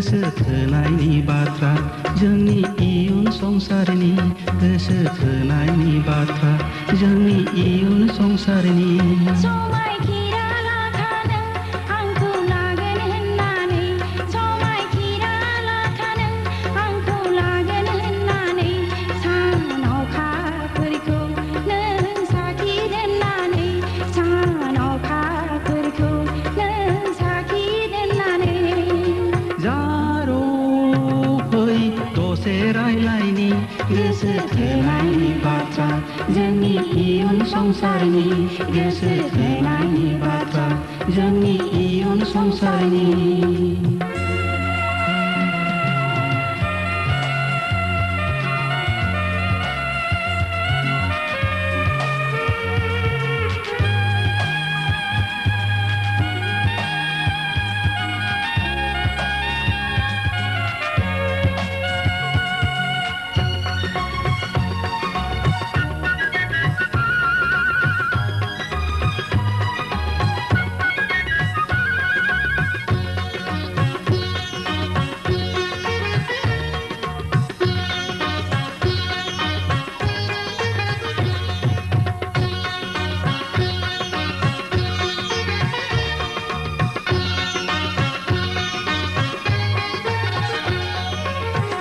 गोसो थोनायनि बाथ्रा जोंनि इयुन संसारनि गोसो थोनायनि बाथ्रा जोंनि इयुन संसारनि समायखिरा लाखानो आंखौ लागोन होननानै समायखिरा लाखानो आंखौ लागोन होननानै सान अखाफोरखौ नों साखि दोननानै सान अखाफोरखौ नों साखि दोननानै जारो फै दसे रायलायनि गोसो थोनायनि बाथ्रा जोंनि इयुन संसारनि गोसो थोनायनि बाथ्रा जोंनि इयुन संसारनि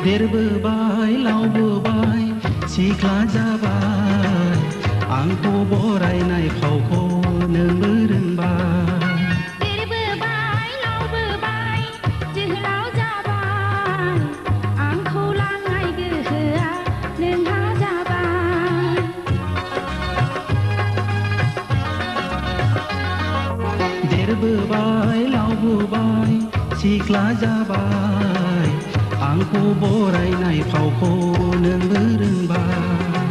देरबोबाय लावबोबाय सिख्ला जाबाय आंखौ बरायनाय फावखौ नोंबो रोंबाय देरबोबाय लावबोबाय जोहोलाव जाबाय आंखौ लांनाय गोहोआ नोंहा जाबाय देरबोबाय लावबोबाय सिख्ला जाबाय आंखौ बरायनाय फावखौ नोंबो रोंबाय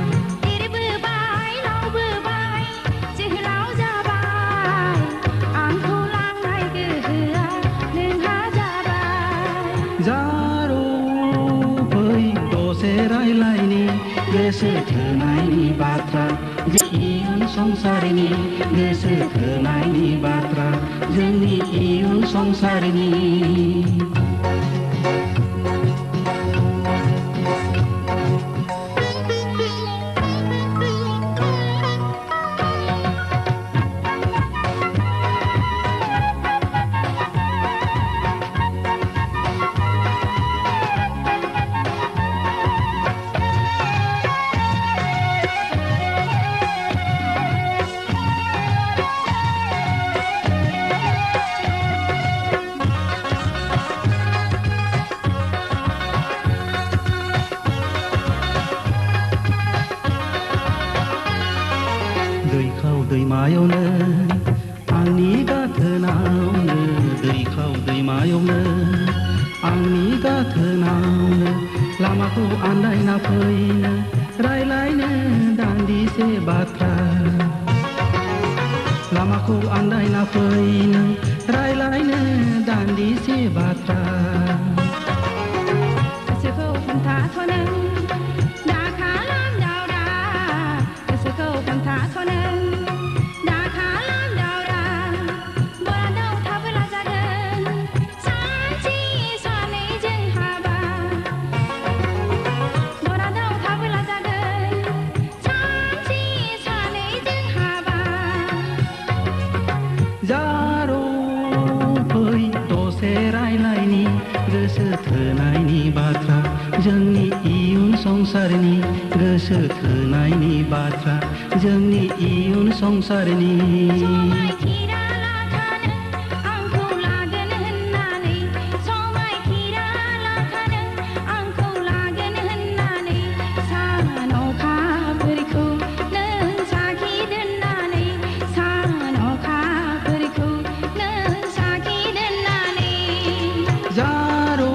देरबोबाय लावबोबाय जोहोलाव जाबाय आंखौ लांनाय गोहोआ नोंहा जाबाय जारो फै दसे रायलायनि गोसो थोनायनि बाथ्रा इयुन संसारनि गोसो थोनायनि बाथ्रा जोंनि इयुन संसारनि दैखाव दैमायावनो आंनि गाथोनावनो दैखाव दैमायावनो आंनि गाथोनावनो लामाखौ आन्दायना फैनो रायलायनो दान्दिसे बाथ्रा लामाखौ आन्दायना फैनो रायलायनो दान्दिसे बाथ्रा गोसोखौ खोन्थाथ'नो दा खालाम दावरा गोसोखौ खोन्थाथ'नो दा खालाम दावरा बरादाव थाबोला जागोन सानसे सानैजों हाबा बरादाव थाबोला जागोन सानसे सानैजों हाबा जारो फै दसे रायलायनि गोसो थोनायनि बाथ्रा जोंनि इयुन संसारनि गोसो थोनायनि बाथ्रा जोंनि इयुन संसारनि समायखिरा लाखानो आंखौ लागोन होननानै समायखिरा लाखानो आंखौ लागोन होननानै सान अखाफोरखौ नों साखि दोननानै सान अखाफोरखौ नों साखि दोननानै जारो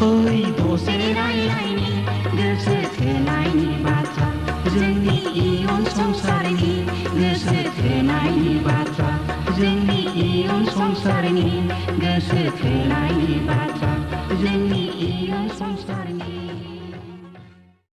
फै दसे रायलायनि गोसो थोनायनि बाथ्रा जोंनि इयुन संसारनि गोसो थोनायनि बाथ्रा जोंनि इयुन संसारनि गोसो थोनायनि बाथ्रा जोंनि इयुन संसारनि